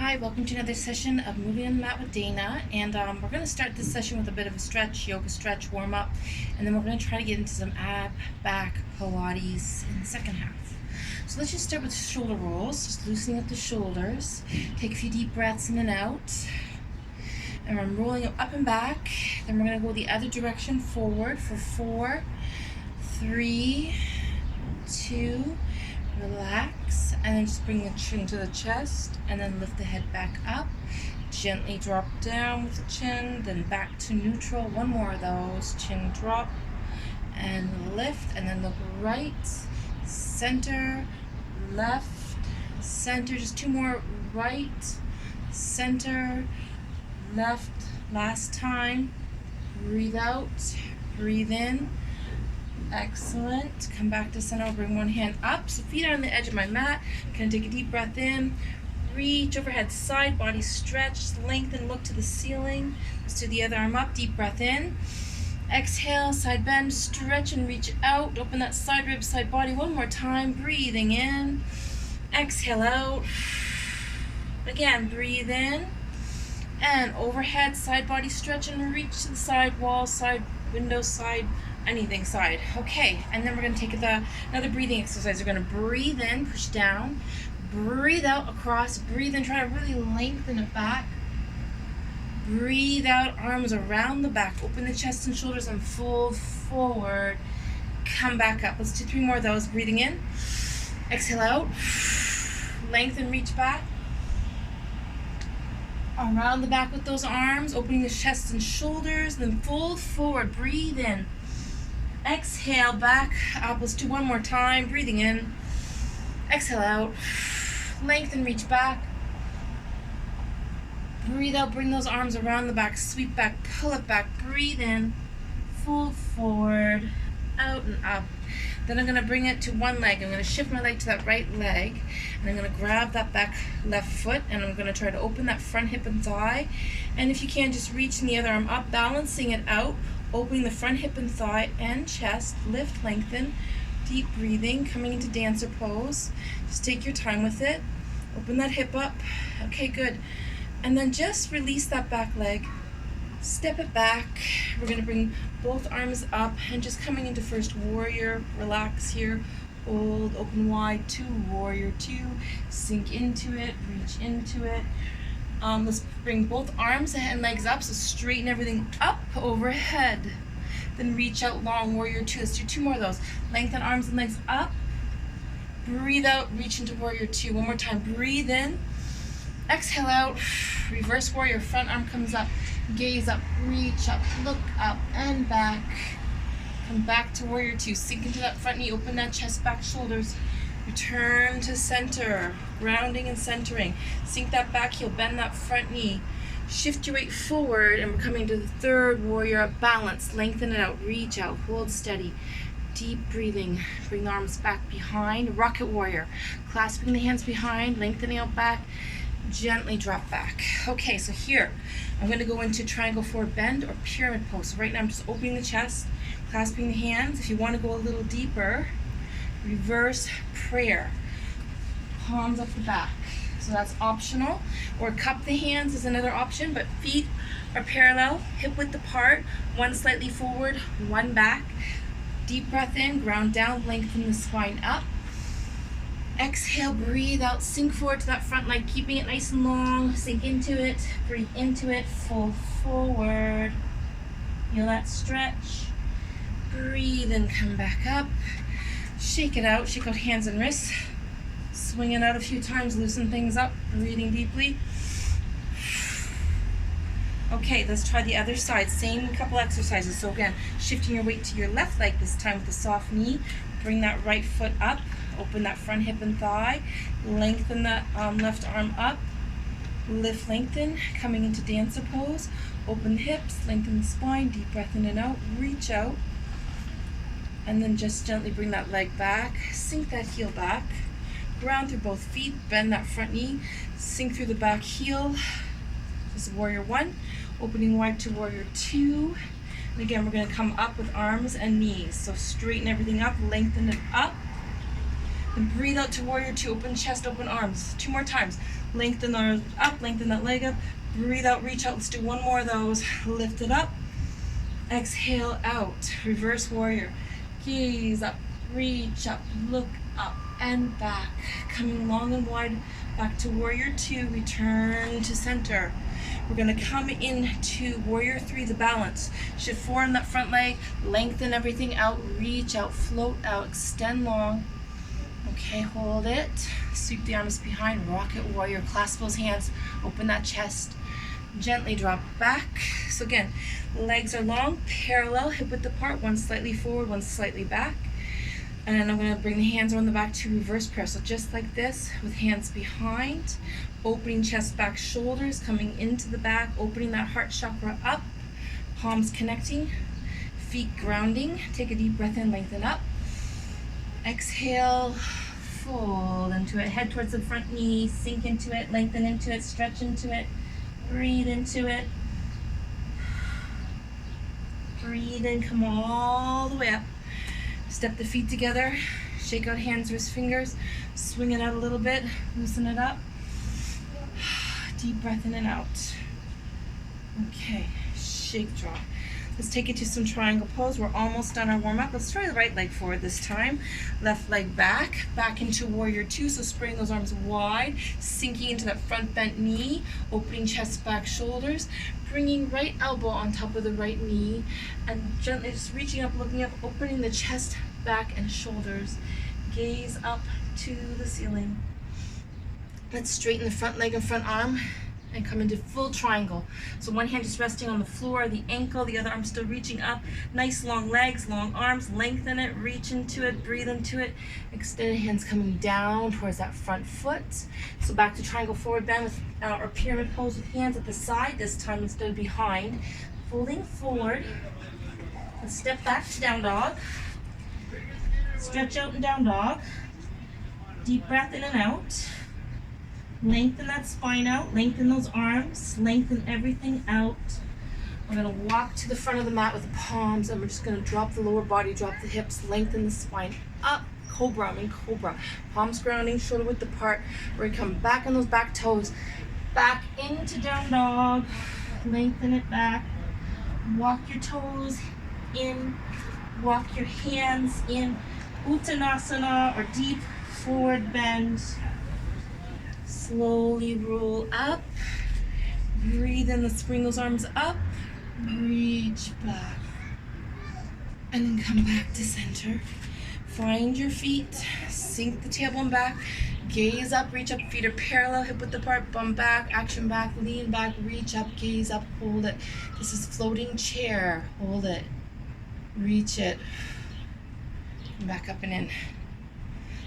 Hi, welcome to another session of Moving on the Mat with Dana, and we're going to start this session with a bit of a stretch, yoga stretch warm-up, and then we're going to try to get into some ab, back, Pilates in the second half. So let's just start with shoulder rolls, just loosening up the shoulders. Take a few deep breaths in and out, and I'm rolling up and back. Then we're going to go the other direction forward for 4, 3, 2, relax, and then just bring the chin to the chest, and then lift the head back up. Gently drop down with the chin, then back to neutral. One more of those. Chin drop and lift, and then look right, center, left, center. Just 2 more. Right, center, left. Last time. Breathe out, breathe in. Excellent. Come back to center. I'll bring one hand up. So feet are on the edge of my mat. Gonna take a deep breath in. Reach overhead, side body stretch, lengthen, look to the ceiling. Let's do the other arm up. Deep breath in. Exhale, side bend, stretch and reach out. Open that side rib, side body. One more time. Breathing in. Exhale out. Again, breathe in. And overhead, side body stretch and reach to the side wall, side window, side anything side. Okay, and then we're going to take another breathing exercise. We're going to breathe in, push down, breathe out across, breathe in, try to really lengthen it back. Breathe out, arms around the back, open the chest and shoulders and fold forward. Come back up. Let's do 3 more of those. Breathing in, exhale out, lengthen, reach back. Around the back with those arms, opening the chest and shoulders, then fold forward, breathe in. Exhale, back up. Let's do 1 more time. Breathing in. Exhale out. Lengthen, reach back. Breathe out, bring those arms around the back. Sweep back, pull it back. Breathe in. Fold forward. Out and up. Then I'm going to bring it to one leg. I'm going to shift my leg to that right leg. And I'm going to grab that back left foot. And I'm going to try to open that front hip and thigh. And if you can, just reach the other arm up, balancing it out. Opening the front hip and thigh and chest. Lift, lengthen. Deep breathing. Coming into dancer pose. Just take your time with it. Open that hip up. Okay, good. And then just release that back leg. Step it back. We're going to bring both arms up and just coming into first warrior. Relax here. Hold, open wide. 2, warrior 2. Sink into it. Reach into it. Let's bring both arms and legs up, so straighten everything up overhead. Then reach out, long, warrior 2. Let's do 2 more of those. Lengthen arms and legs up. Breathe out, reach into warrior 2. 1 more time. Breathe in. Exhale out. Reverse warrior. Front arm comes up. Gaze up, reach up, look up and back. Come back to warrior 2. Sink into that front knee. Open that chest, back, shoulders. Return to center, grounding and centering. Sink that back heel, bend that front knee. Shift your weight forward, and we're coming to the third warrior up. Balance, lengthen it out, reach out, hold steady. Deep breathing. Bring the arms back behind. Rocket warrior. Clasping the hands behind, lengthening out back. Gently drop back. Okay, so here, I'm going to go into triangle forward bend or pyramid pose. So right now I'm just opening the chest, clasping the hands. If you want to go a little deeper, reverse prayer. Palms up the back. So that's optional. Or cup the hands is another option, but feet are parallel, hip width apart, one slightly forward, one back. Deep breath in, ground down, lengthen the spine up. Exhale, breathe out, sink forward to that front leg, keeping it nice and long. Sink into it, breathe into it, fold forward. Feel that stretch. Breathe and come back up. Shake it out, shake out hands and wrists. Swing it out a few times, loosen things up, breathing deeply. Okay, let's try the other side. Same couple exercises. So again, shifting your weight to your left leg this time with a soft knee. Bring that right foot up. Open that front hip and thigh. Lengthen that left arm up. Lift, lengthen. Coming into dancer pose. Open the hips, lengthen the spine. Deep breath in and out. Reach out. And then just gently bring that leg back. Sink that heel back. Ground through both feet. Bend that front knee. Sink through the back heel. This is warrior 1. Opening wide to warrior 2. And again, we're going to come up with arms and knees. So straighten everything up, lengthen it up. Then breathe out to warrior 2. Open chest, open arms. 2 more times. Lengthen our up, lengthen that leg up. Breathe out, reach out. Let's do one more of those. Lift it up. Exhale out. Reverse warrior. Gaze up, reach up, look up and back. Coming long and wide back to warrior 2. Return to center. We're going to come into warrior 3, the balance. Shift forward on that front leg. Lengthen everything out. Reach out, float out, extend long. Okay, hold it. Sweep the arms behind. Rocket warrior. Clasp those hands. Open that chest. Gently drop back. So again, legs are long, parallel, hip width apart. One slightly forward, one slightly back. And then I'm going to bring the hands around the back to reverse prayer. So just like this, with hands behind, opening chest, back, shoulders, coming into the back, opening that heart chakra up, palms connecting, feet grounding. Take a deep breath in, lengthen up. Exhale, fold into it. Head towards the front knee, sink into it, lengthen into it, stretch into it. Breathe into it. Breathe in, come all the way up. Step the feet together. Shake out hands, wrist, fingers. Swing it out a little bit. Loosen it up. Deep breath in and out. Okay, shake, drop. Let's take it to some triangle pose. We're almost done our warm-up. Let's try the right leg forward this time. Left leg back into warrior 2. So spreading those arms wide, sinking into that front bent knee, opening chest, back, shoulders, bringing right elbow on top of the right knee, and gently just reaching up, looking up, opening the chest, back, and shoulders. Gaze up to the ceiling. Let's straighten the front leg and front arm and come into full triangle. So one hand just resting on the floor, the ankle, the other arm still reaching up. Nice long legs, long arms, lengthen it, reach into it, breathe into it. Extended hands coming down towards that front foot. So back to triangle forward bend with or pyramid pose with hands at the side, this time instead of behind. Folding forward. Let's step back to down dog. Stretch out in down dog. Deep breath in and out. Lengthen that spine out, lengthen those arms, lengthen everything out. We're going to walk to the front of the mat with the palms, and we're just going to drop the lower body, drop the hips, lengthen the spine up. Cobra, I'm in cobra. Palms grounding, shoulder width apart. We're going to come back on those back toes, back into down dog. Lengthen it back. Walk your toes in, walk your hands in. Uttanasana, or deep forward bend. Slowly roll up. Breathe in, let's bring those arms up. Reach back. And then come back to center. Find your feet. Sink the tailbone back. Gaze up, reach up. Feet are parallel, hip width apart. Bum back, action back, lean back, reach up, gaze up, hold it. This is floating chair. Hold it. Reach it. Back up and in.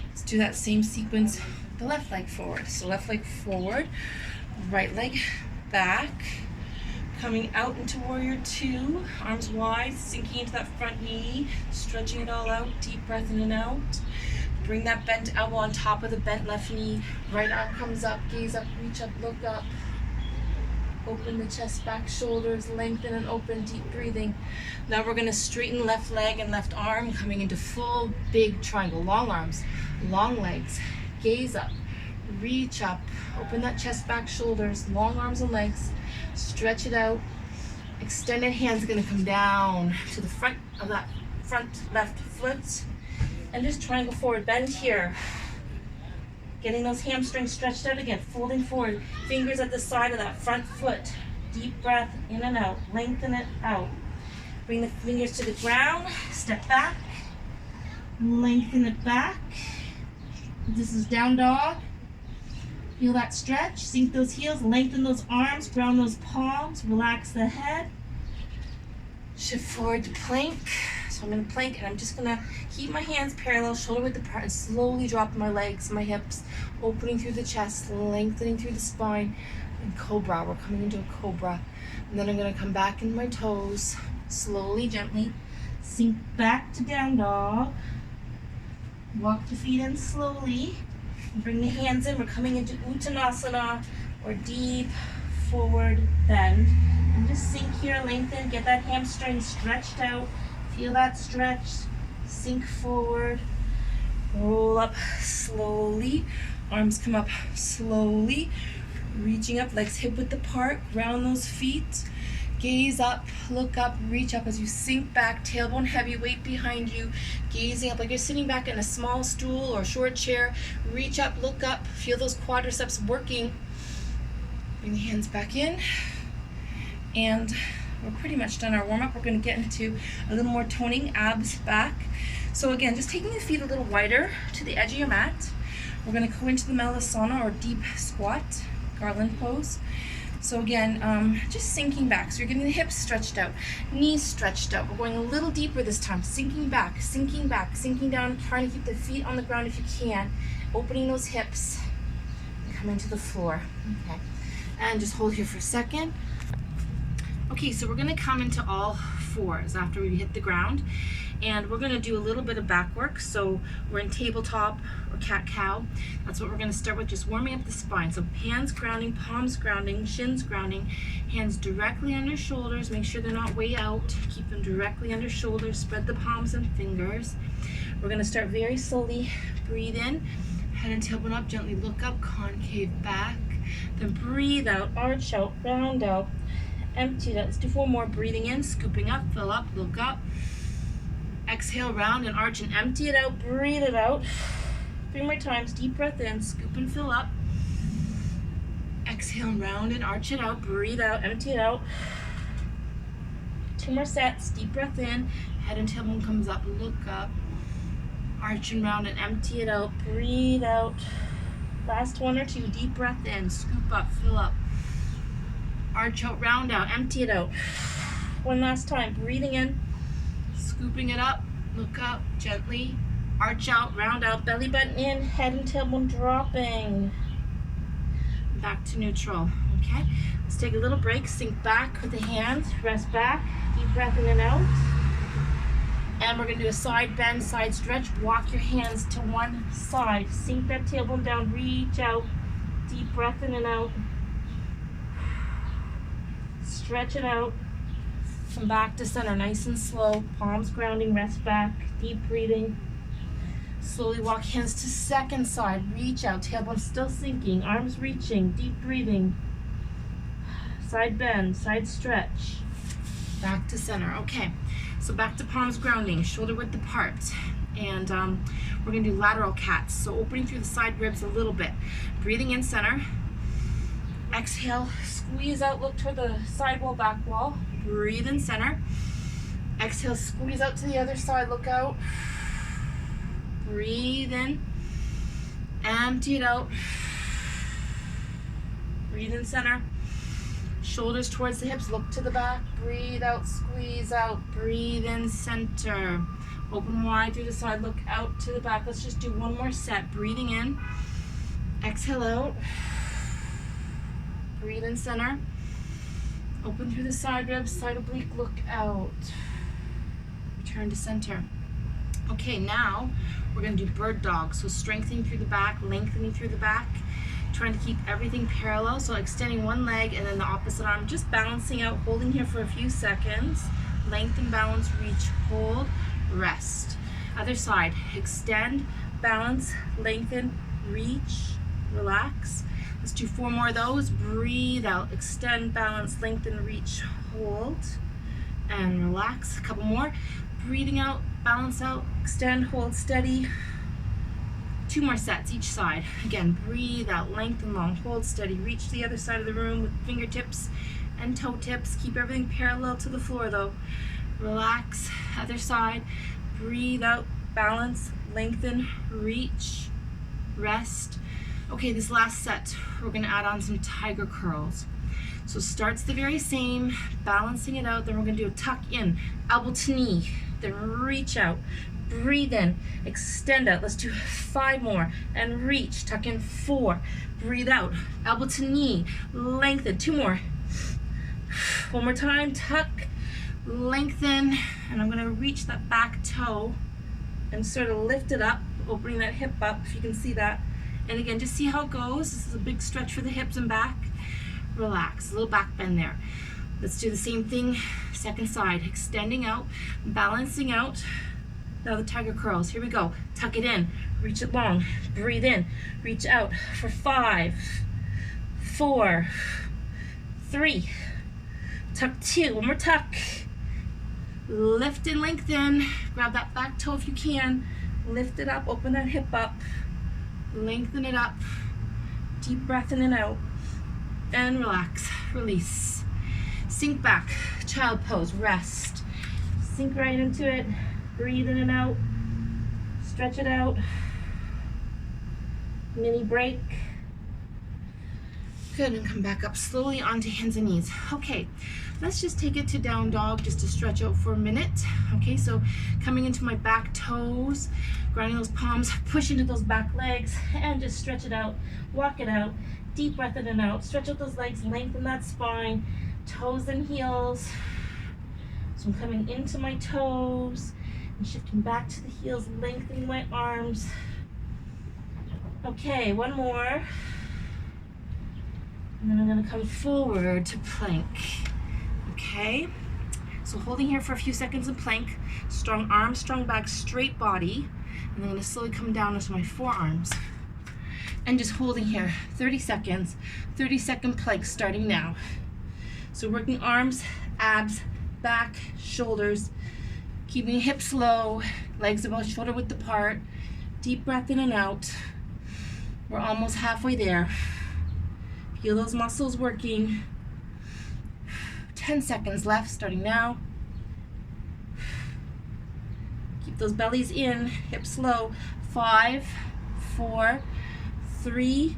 Let's do that same sequence. The left leg forward. So left leg forward, right leg back, coming out into warrior 2, arms wide, sinking into that front knee, stretching it all out, deep breath in and out. Bring that bent elbow on top of the bent left knee, right arm comes up, gaze up, reach up, look up. Open the chest, back, shoulders, lengthen and open, deep breathing. Now we're going to straighten left leg and left arm, coming into full big triangle. Long arms, long legs. Gaze up, reach up, open that chest, back, shoulders, long arms and legs. Stretch it out. Extended hands are going to come down to the front of that front left foot. And just triangle forward. Bend here. Getting those hamstrings stretched out again, folding forward, fingers at the side of that front foot. Deep breath in and out, lengthen it out. Bring the fingers to the ground, step back, lengthen it back. This is down dog. Feel that stretch, sink those heels, lengthen those arms, ground those palms, relax the head. Shift forward to plank. So I'm in plank and I'm just gonna keep my hands parallel, shoulder width apart, and slowly drop my legs, my hips, opening through the chest, lengthening through the spine, and cobra. We're coming into a cobra. And then I'm gonna come back into my toes, slowly, gently, sink back to down dog. Walk the feet in slowly. Bring the hands in. We're coming into Uttanasana, or deep forward bend. And just sink here, lengthen, get that hamstring stretched out. Feel that stretch. Sink forward. Roll up slowly. Arms come up slowly, reaching up, legs hip width apart, ground those feet. Gaze up, look up, reach up as you sink back, tailbone heavy, weight behind you, gazing up like you're sitting back in a small stool or short chair. Reach up, look up, feel those quadriceps working. Bring the hands back in, and we're pretty much done our warm-up. We're going to get into a little more toning, abs back. So again, just taking the feet a little wider to the edge of your mat. We're going to go into the Malasana or deep squat, garland pose. So again, just sinking back. So you're getting the hips stretched out, knees stretched out. We're going a little deeper this time, sinking back, sinking down, trying to keep the feet on the ground if you can, opening those hips, and come into the floor. Okay, and just hold here for a second. Okay, so we're gonna come into all fours after we hit the ground, and we're gonna do a little bit of back work. So we're in tabletop or cat-cow. That's what we're gonna start with, just warming up the spine. So hands grounding, palms grounding, shins grounding, hands directly under shoulders. Make sure they're not way out. Keep them directly under shoulders. Spread the palms and fingers. We're gonna start very slowly. Breathe in, head and tailbone up, gently look up, concave back. Then breathe out, arch out, round out. Empty it out. Let's do 4 more. Breathing in, scooping up, fill up, look up. Exhale, round and arch and empty it out. Breathe it out. 3 more times. Deep breath in, scoop and fill up. Exhale and round and arch it out. Breathe out, empty it out. 2 more sets. Deep breath in, head and tailbone comes up, look up. Arch and round and empty it out. Breathe out. Last 1 or 2. Deep breath in, scoop up, fill up. Arch out, round out, empty it out. 1 last time, breathing in, scooping it up, look up, gently, arch out, round out, belly button in, head and tailbone dropping. Back to neutral, okay? Let's take a little break, sink back with the hands, rest back, deep breath in and out. And we're gonna do a side bend, side stretch. Walk your hands to one side, sink that tailbone down, reach out, deep breath in and out. Stretch it out, come back to center, nice and slow, palms grounding, rest back, deep breathing. Slowly walk hands to second side, reach out, tailbone still sinking, arms reaching, deep breathing. Side bend, side stretch, back to center. Okay, so back to palms grounding, shoulder width apart. And we're gonna do lateral cats. So opening through the side ribs a little bit, breathing in center. Exhale, squeeze out, look toward the side wall, back wall. Breathe in center. Exhale, squeeze out to the other side, look out. Breathe in. Empty it out. Breathe in center. Shoulders towards the hips, look to the back. Breathe out, squeeze out. Breathe in center. Open wide through the side, look out to the back. Let's just do 1 more set. Breathing in. Exhale out. Breathe in center. Open through the side ribs, side oblique, look out. Return to center. Okay, now we're gonna do bird dog. So strengthening through the back, lengthening through the back, trying to keep everything parallel. So extending one leg and then the opposite arm, just balancing out, holding here for a few seconds. Lengthen, balance, reach, hold, rest. Other side, extend, balance, lengthen, reach, relax. Let's do 4 more of those. Breathe out, extend, balance, lengthen, reach, hold, and relax. A couple more. Breathing out, balance out, extend, hold steady. 2 more sets each side. Again, breathe out, lengthen long, hold steady, reach to the other side of the room with fingertips and toe tips. Keep everything parallel to the floor though. Relax, other side. Breathe out, balance, lengthen, reach, rest. Okay, this last set, we're gonna add on some tiger curls. So starts the very same, balancing it out, then we're gonna do a tuck in, elbow to knee, then reach out, breathe in, extend out. Let's do 5 more, and reach, tuck in 4, breathe out, elbow to knee, lengthen, 2 more. 1 more time, tuck, lengthen, and I'm gonna reach that back toe and sort of lift it up, opening that hip up, if you can see that. And again, just see how it goes. This is a big stretch for the hips and back. Relax, a little back bend there. Let's do the same thing, second side, extending out, balancing out. Now the tiger curls, here we go. Tuck it in, reach it long. Breathe in, reach out for 5, 4, 3, tuck 2, one more tuck. Lift and lengthen. Grab that back toe if you can. Lift it up, open that hip up. Lengthen it up. Deep breath in and out. And relax, release. Sink back, child pose, rest. Sink right into it. Breathe in and out. Stretch it out. Mini break. Good, and come back up slowly onto hands and knees. Okay, let's just take it to down dog just to stretch out for a minute. Okay, so coming into my back toes, grounding those palms, push into those back legs, and just stretch it out, walk it out. Deep breath in and out. Stretch out those legs, lengthen that spine, toes and heels. So I'm coming into my toes and shifting back to the heels, lengthening my arms. Okay, one more. And then I'm going to come forward to plank. Okay? So holding here for a few seconds in plank. Strong arms, strong back, straight body. And then I'm going to slowly come down into my forearms. And just holding here 30 seconds. 30-second plank starting now. So working arms, abs, back, shoulders. Keeping hips low, legs about shoulder width apart. Deep breath in and out. We're almost halfway there. Feel those muscles working. 10 seconds left, starting now. Keep those bellies in, hips low. 5, 4, 3,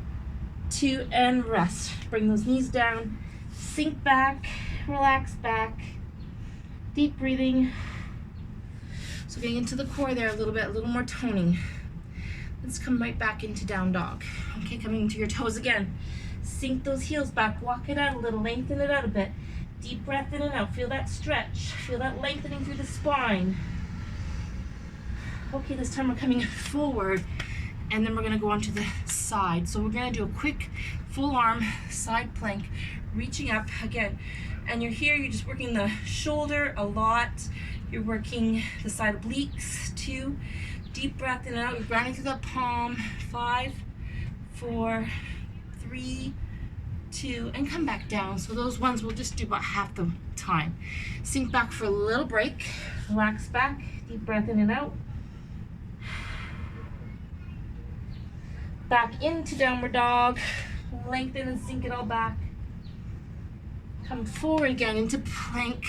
2, and rest. Bring those knees down. Sink back, relax back. Deep breathing. So getting into the core there a little bit, a little more toning. Let's come right back into down dog. Okay, coming into your toes again. Sink those heels back, walk it out a little, lengthen it out a bit. Deep breath in and out, feel that stretch, feel that lengthening through the spine. Okay, this time we're coming forward, and then we're gonna go onto the side. So we're gonna do a quick full arm side plank, reaching up again. And you're here, you're just working the shoulder a lot. You're working the side obliques too. Deep breath in and out, you're grounding through that palm. 5, 4, 3, 2, and come back down. So those ones we'll just do about half the time. Sink back for a little break. Relax back. Deep breath in and out. Back into downward dog. Lengthen and sink it all back. Come forward again into plank.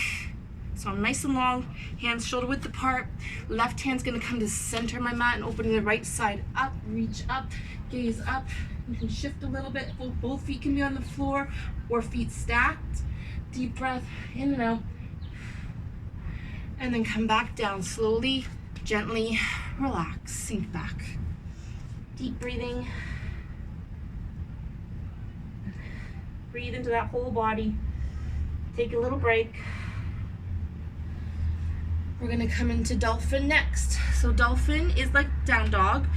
So I'm nice and long, hands shoulder width apart. Left hand's gonna come to center my mat and opening the right side up, reach up, gaze up. You can shift a little bit. Both feet can be on the floor or feet stacked. Deep breath in and out. And then come back down slowly, gently, relax, sink back. Deep breathing. Breathe into that whole body. Take a little break. We're gonna come into dolphin next. So dolphin is like down dog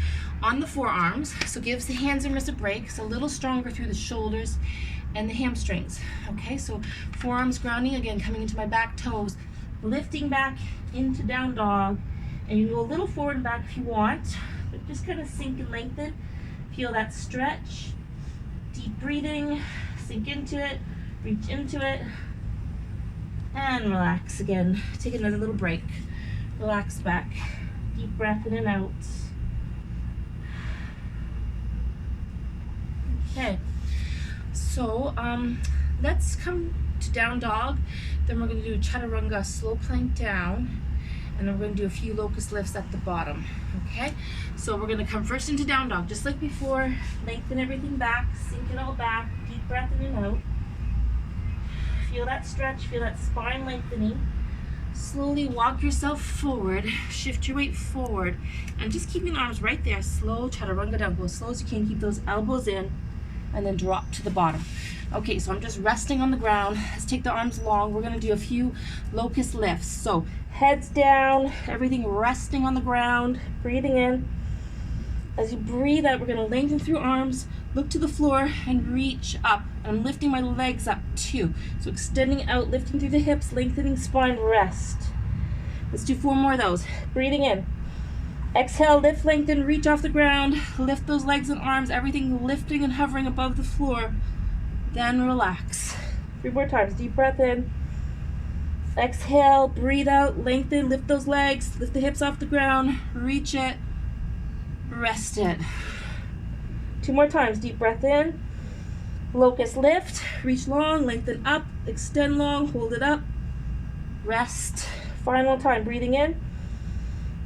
on the forearms. So gives the hands and wrists a break. It's a little stronger through the shoulders and the hamstrings. Okay, so forearms grounding, again, coming into my back toes, lifting back into down dog. And you can go a little forward and back if you want, but just kind of sink and lengthen. Feel that stretch. Deep breathing, sink into it, reach into it. And relax again. Take another little break. Relax back. Deep breath in and out. Okay. So let's come to down dog. Then we're going to do a chaturanga, slow plank down. And then we're going to do a few locust lifts at the bottom. Okay? So we're going to come first into down dog, just like before. Lengthen everything back. Sink it all back. Deep breath in and out. Feel that stretch, feel that spine lengthening. Slowly walk yourself forward, shift your weight forward, and just keeping the arms right there. Slow chaturanga down, go as slow as you can. Keep those elbows in, and then drop to the bottom. Okay, so I'm just resting on the ground. Let's take the arms long. We're gonna do a few locust lifts. So heads down, everything resting on the ground, breathing in. As you breathe out, we're gonna lengthen through arms, look to the floor, and reach up. I'm lifting my legs up too. So extending out, lifting through the hips, lengthening spine, rest. Let's do 4 more of those. Breathing in. Exhale, lift, lengthen, reach off the ground. Lift those legs and arms, everything lifting and hovering above the floor. Then relax. 3 more times. Deep breath in. Exhale, breathe out, lengthen, lift those legs, lift the hips off the ground, reach it, rest it. 2 more times. Deep breath in. Locust lift, reach long, lengthen up, extend long, hold it up, rest. Final time. Breathing in.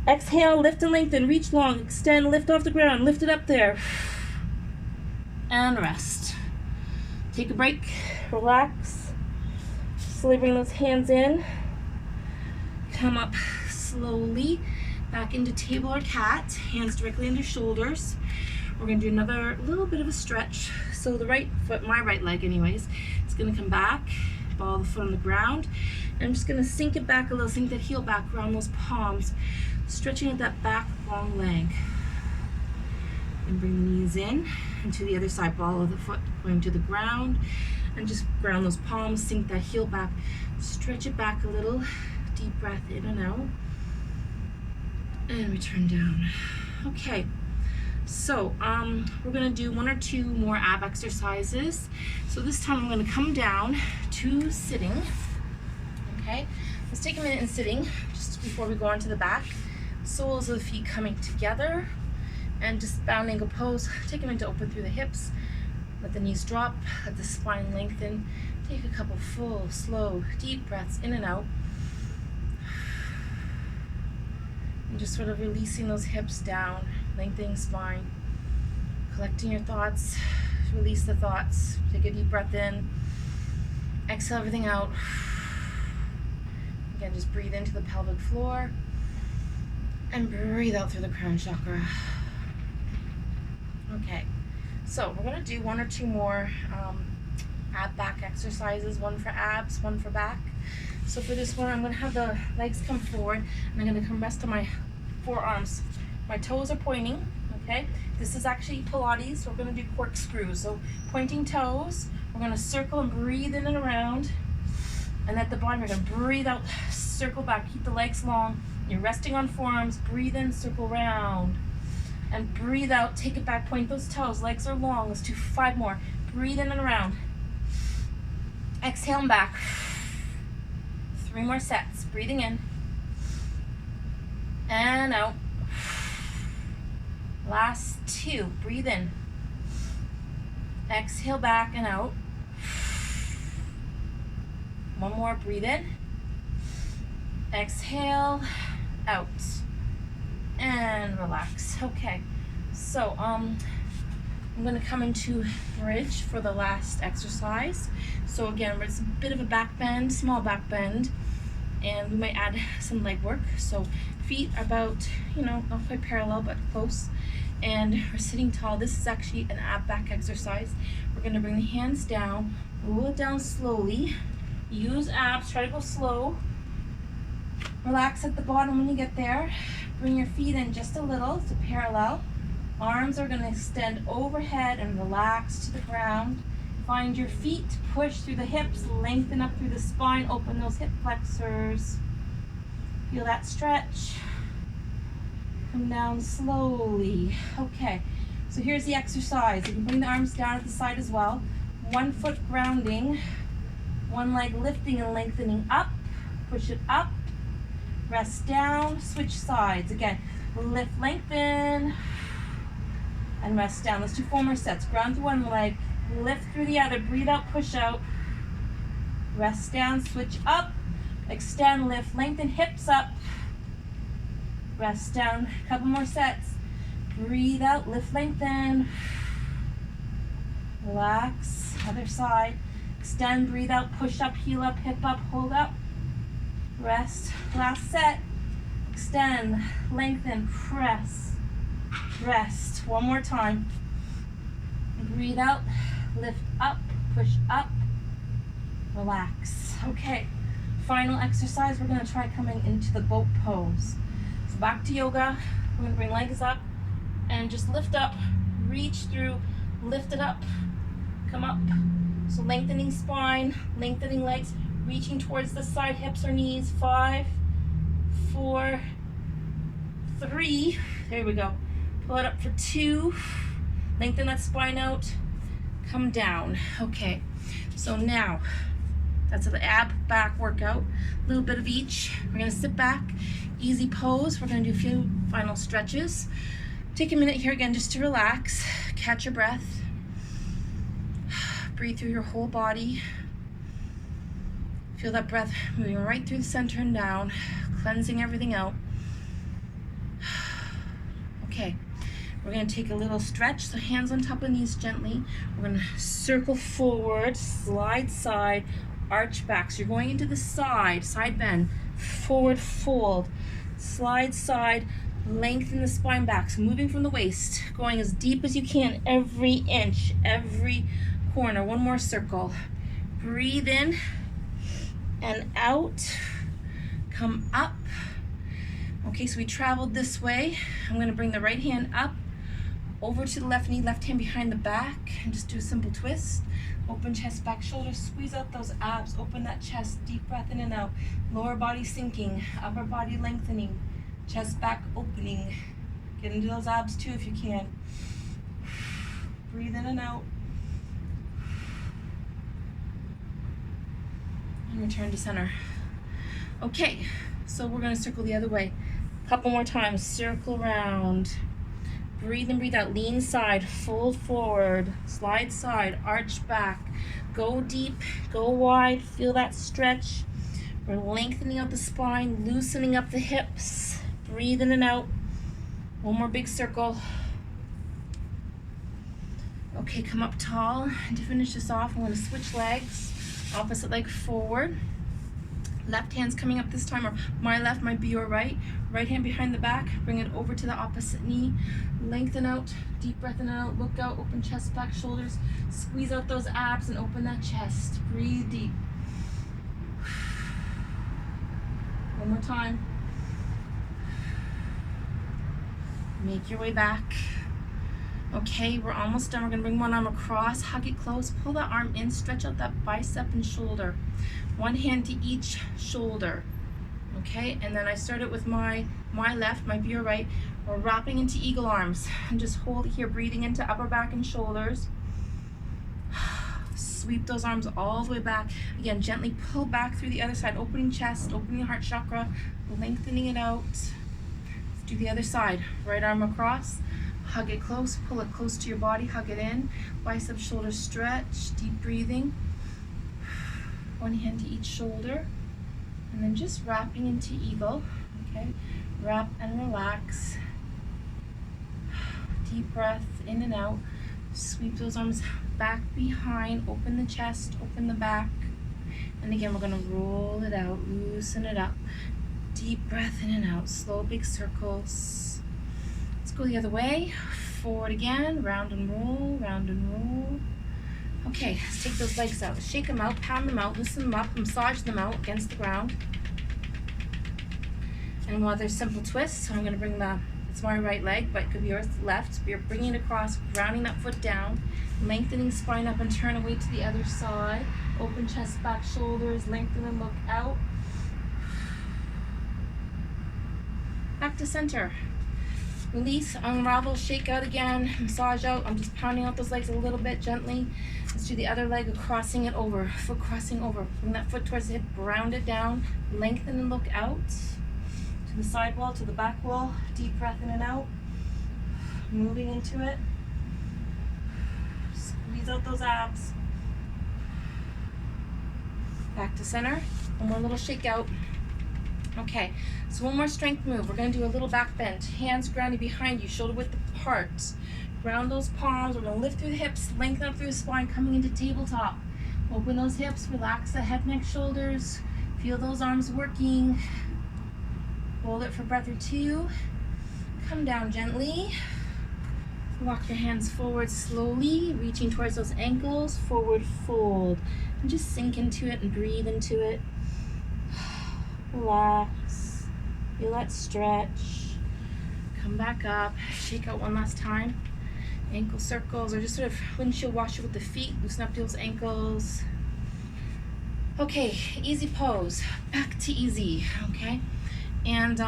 Exhale, lift and lengthen, reach long, extend, lift off the ground, lift it up there. And rest. Take a break, relax. Slowly bring those hands in. Come up slowly back into table or cat, hands directly under shoulders. We're gonna do another little bit of a stretch. So the right foot, my right leg anyways, it's gonna come back, ball the foot on the ground. And I'm just gonna sink it back a little, sink that heel back around those palms, stretching at that back long leg. And bring the knees in and to the other side, ball of the foot going to the ground, and just ground those palms, sink that heel back, stretch it back a little, deep breath in and out, and return down. Okay, so we're gonna do 1 or 2 more ab exercises. So this time I'm gonna come down to sitting. Okay, let's take a minute in sitting just before we go on to the back. Soles of the feet coming together and just bound angle pose. Take a minute to open through the hips. Let the knees drop, let the spine lengthen. Take a couple full, slow, deep breaths in and out. And just sort of releasing those hips down, lengthening spine, collecting your thoughts, release the thoughts. Take a deep breath in, exhale everything out. Again, just breathe into the pelvic floor and breathe out through the crown chakra. Okay, so we're gonna do 1 or 2 more ab back exercises, 1 for abs, 1 for back. So for this one, I'm gonna have the legs come forward and I'm gonna come rest on my forearms. My toes are pointing, okay? This is actually Pilates, so we're gonna do corkscrews. So pointing toes, we're gonna circle and breathe in and around. And at the bottom, you're gonna breathe out, circle back, keep the legs long. You're resting on forearms, breathe in, circle round. And breathe out, take it back, point those toes, legs are long. Let's do 5 more. Breathe in and around. Exhale and back. 3 more sets. Breathing in. And out. Last 2. Breathe in. Exhale back and out. 1 more. Breathe in. Exhale. Out. And relax. Okay. So, I'm going to come into bridge for the last exercise. So again, it's a bit of a back bend, small back bend, and we might add some leg work. So feet are about, not quite parallel, but close. And we're sitting tall. This is actually an ab back exercise. We're going to bring the hands down, roll it down slowly. Use abs, try to go slow. Relax at the bottom when you get there. Bring your feet in just a little to parallel. Arms are going to extend overhead and relax to the ground. Find your feet, push through the hips, lengthen up through the spine, open those hip flexors. Feel that stretch. Come down slowly. Okay, so here's the exercise. You can bring the arms down at the side as well. 1 foot grounding, 1 leg lifting and lengthening up. Push it up, rest down, switch sides. Again, lift, lengthen, and rest down. Let's do 4 more sets. Ground through 1 leg, lift through the other, breathe out, push out, rest down, switch up, extend, lift, lengthen, hips up, rest down. A couple more sets. Breathe out, lift, lengthen, relax. Other side. Extend, breathe out, push up, heel up, hip up, hold up, rest. Last set. Extend, lengthen, press, rest. 1 more time. Breathe out, lift up, push up, relax. Okay, final exercise. We're going to try coming into the boat pose. So back to yoga. We're going to bring legs up and just lift up, reach through, lift it up, come up. So lengthening spine, lengthening legs, reaching towards the side, hips or knees. 5, 4, 3. There we go. Pull it up for 2. Lengthen that spine out. Come down. Okay, so now that's the ab back workout. A little bit of each. We're gonna sit back, easy pose. We're gonna do a few final stretches. Take a minute here again just to relax, catch your breath. Breathe through your whole body. Feel that breath moving right through the center and down, cleansing everything out. Okay, we're gonna take a little stretch, so hands on top of knees gently. We're gonna circle forward, slide side, arch back. So you're going into the side bend, forward fold, slide side, lengthen the spine back. So moving from the waist, going as deep as you can, every inch, every corner. One more circle. Breathe in and out. Come up. Okay, so we traveled this way. I'm gonna bring the right hand up, over to the left knee, left hand behind the back, and just do a simple twist. Open chest, back, shoulders, squeeze out those abs, open that chest, deep breath in and out. Lower body sinking, upper body lengthening, chest back opening. Get into those abs too if you can. Breathe in and out. And return to center. Okay, so we're gonna circle the other way. Couple more times, circle around. Breathe in, breathe out, lean side, fold forward, slide side, arch back. Go deep, go wide, feel that stretch. We're lengthening out the spine, loosening up the hips. Breathe in and out. One more big circle. Okay, come up tall. And to finish this off, I'm gonna switch legs. Opposite leg forward. Left hand's coming up this time, or my left might be your right. Right hand behind the back, bring it over to the opposite knee. Lengthen out, deep breath in and out, look out, open chest, back, shoulders. Squeeze out those abs and open that chest. Breathe deep. One more time. Make your way back. Okay, we're almost done. We're gonna bring one arm across, hug it close, pull that arm in, stretch out that bicep and shoulder. One hand to each shoulder. Okay, and then I started with my left, might be your right. We're wrapping into eagle arms. And just hold it here, breathing into upper back and shoulders. Sweep those arms all the way back. Again, gently pull back through the other side, opening chest, opening the heart chakra, lengthening it out. Let's do the other side. Right arm across. Hug it close, pull it close to your body, hug it in. Bicep, shoulders stretch, deep breathing. One hand to each shoulder. And then just wrapping into eagle, okay? Wrap and relax. Deep breath in and out. Sweep those arms back behind, open the chest, open the back. And again, we're gonna roll it out, loosen it up. Deep breath in and out, slow big circles. Let's go the other way. Forward again, round and roll, round and roll. Okay, let's take those legs out. Shake them out, pound them out, loosen them up, massage them out against the ground. And while there's simple twists, so I'm gonna bring it's my right leg, but it could be yours left. You're bringing it across, grounding that foot down, lengthening spine up and turn away to the other side. Open chest, back, shoulders, lengthen and look out. Back to center. Release, unravel, shake out again, massage out. I'm just pounding out those legs a little bit gently. Let's do the other leg, crossing it over, foot crossing over. Bring that foot towards the hip, round it down, lengthen and look out. To the side wall, to the back wall, deep breath in and out. Moving into it. Squeeze out those abs. Back to center, one more little shake out. Okay, so one more strength move. We're gonna do a little back bend. Hands grounded behind you, shoulder width apart. Ground those palms. We're gonna lift through the hips, lengthen up through the spine, coming into tabletop. Open those hips, relax the head, neck, shoulders. Feel those arms working. Hold it for a breath or two. Come down gently. Walk your hands forward slowly, reaching towards those ankles, forward fold. And just sink into it and breathe into it. Relax, feel that stretch. Come back up, shake out one last time. Ankle circles, or just sort of windshield washer with the feet, loosen up those ankles. Okay, easy pose, back to easy, okay? And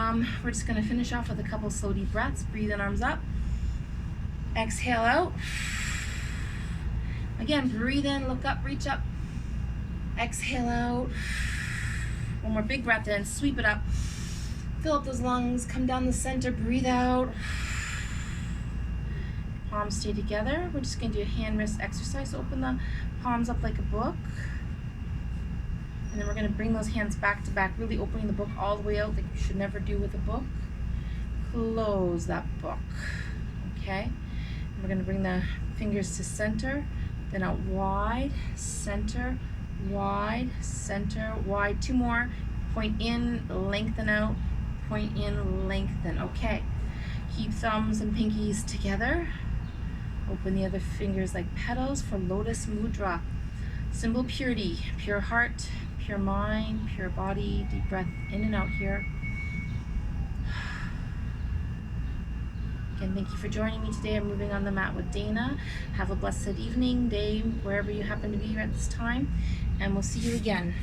we're just gonna finish off with a couple slow deep breaths. Breathe in, arms up. Exhale out. Again, breathe in, look up, reach up. Exhale out. One more big breath in, sweep it up. Fill up those lungs, come down the center, breathe out. Palms stay together. We're just gonna do a hand wrist exercise. Open the palms up like a book. And then we're gonna bring those hands back to back, really opening the book all the way out like you should never do with a book. Close that book, okay? And we're gonna bring the fingers to center, then out wide, center, wide, center, wide. Two more. Point in, lengthen out, point in, lengthen. Okay. Keep thumbs and pinkies together. Open the other fingers like petals for Lotus Mudra. Symbol purity, pure heart, pure mind, pure body. Deep breath in and out here. Again, thank you for joining me today. I'm moving on the mat with Dana. Have a blessed evening, day, wherever you happen to be at this time. And we'll see you again.